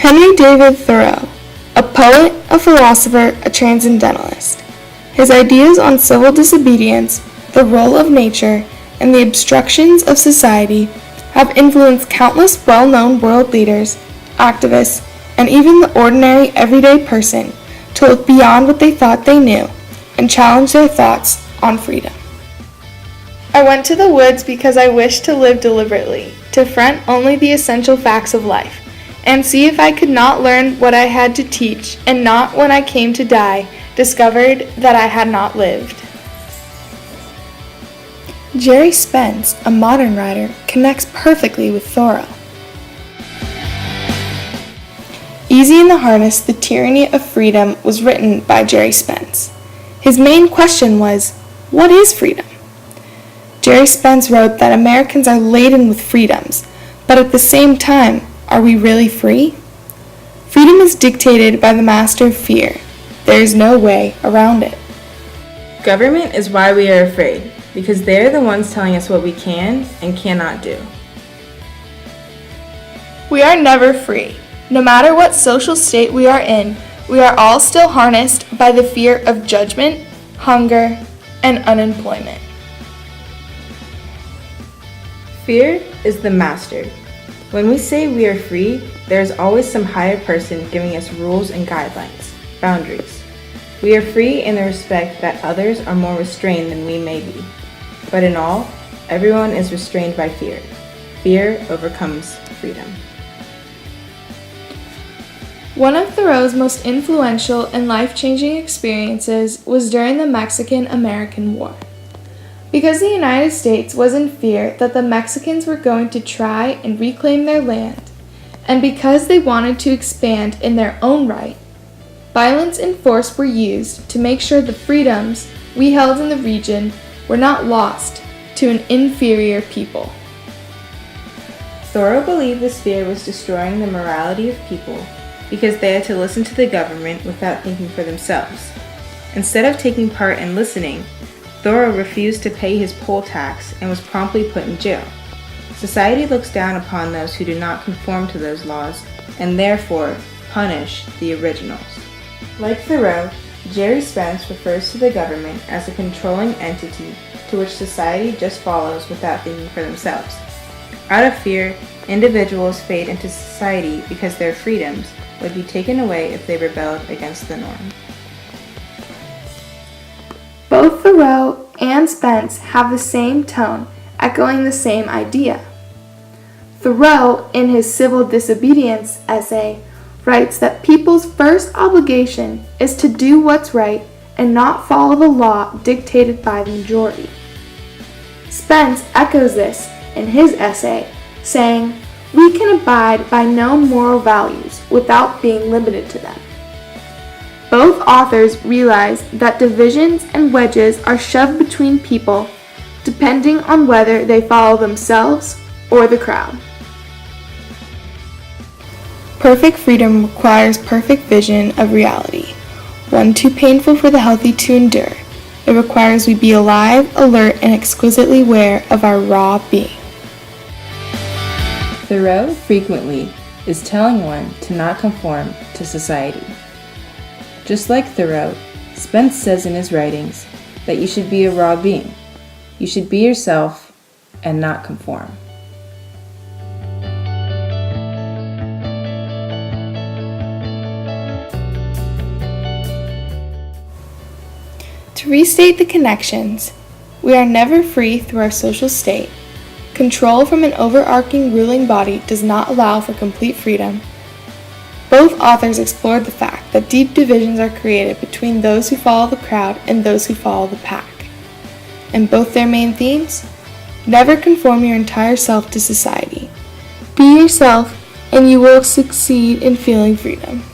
Henry David Thoreau, a poet, a philosopher, a transcendentalist. His ideas on civil disobedience, the role of nature, and the obstructions of society have influenced countless well-known world leaders, activists, and even the ordinary everyday person to look beyond what they thought they knew and challenge their thoughts on freedom. I went to the woods because I wished to live deliberately, to front only the essential facts of life, and see if I could not learn what I had to teach, and not when I came to die, discovered that I had not lived. Gerry Spence, a modern writer, connects perfectly with Thoreau. Easy in the Harness, The Tyranny of Freedom was written by Gerry Spence. His main question was, what is freedom? Gerry Spence wrote that Americans are laden with freedoms, but at the same time, are we really free? Freedom is dictated by the master of fear. There is no way around it. Government is why we are afraid, because they're the ones telling us what we can and cannot do. We are never free. No matter what social state we are in, we are all still harnessed by the fear of judgment, hunger, and unemployment. Fear is the master. When we say we are free, there is always some higher person giving us rules and guidelines, boundaries. We are free in the respect that others are more restrained than we may be. But in all, everyone is restrained by fear. Fear overcomes freedom. One of Thoreau's most influential and life-changing experiences was during the Mexican-American War. Because the United States was in fear that the Mexicans were going to try and reclaim their land, and because they wanted to expand in their own right, violence and force were used to make sure the freedoms we held in the region were not lost to an inferior people. Thoreau believed this fear was destroying the morality of people because they had to listen to the government without thinking for themselves. Instead of taking part and listening, Thoreau refused to pay his poll tax and was promptly put in jail. Society looks down upon those who do not conform to those laws and therefore punish the originals. Like Thoreau, Gerry Spence refers to the government as a controlling entity to which society just follows without thinking for themselves. Out of fear, individuals fade into society because their freedoms would be taken away if they rebelled against the norm. Both Thoreau and Spence have the same tone, echoing the same idea. Thoreau, in his Civil Disobedience essay, writes that people's first obligation is to do what's right and not follow the law dictated by the majority. Spence echoes this in his essay, saying, "We can abide by no moral values without being limited to them." Both authors realize that divisions and wedges are shoved between people depending on whether they follow themselves or the crowd. Perfect freedom requires perfect vision of reality, one too painful for the healthy to endure. It requires we be alive, alert, and exquisitely aware of our raw being. Thoreau frequently is telling one to not conform to society. Just like Thoreau, Spence says in his writings that you should be a raw being. You should be yourself and not conform. To restate the connections, we are never free through our social state. Control from an overarching ruling body does not allow for complete freedom. Both authors explored the fact that deep divisions are created between those who follow the crowd and those who follow the pack. And both their main themes? Never conform your entire self to society. Be yourself and you will succeed in feeling freedom.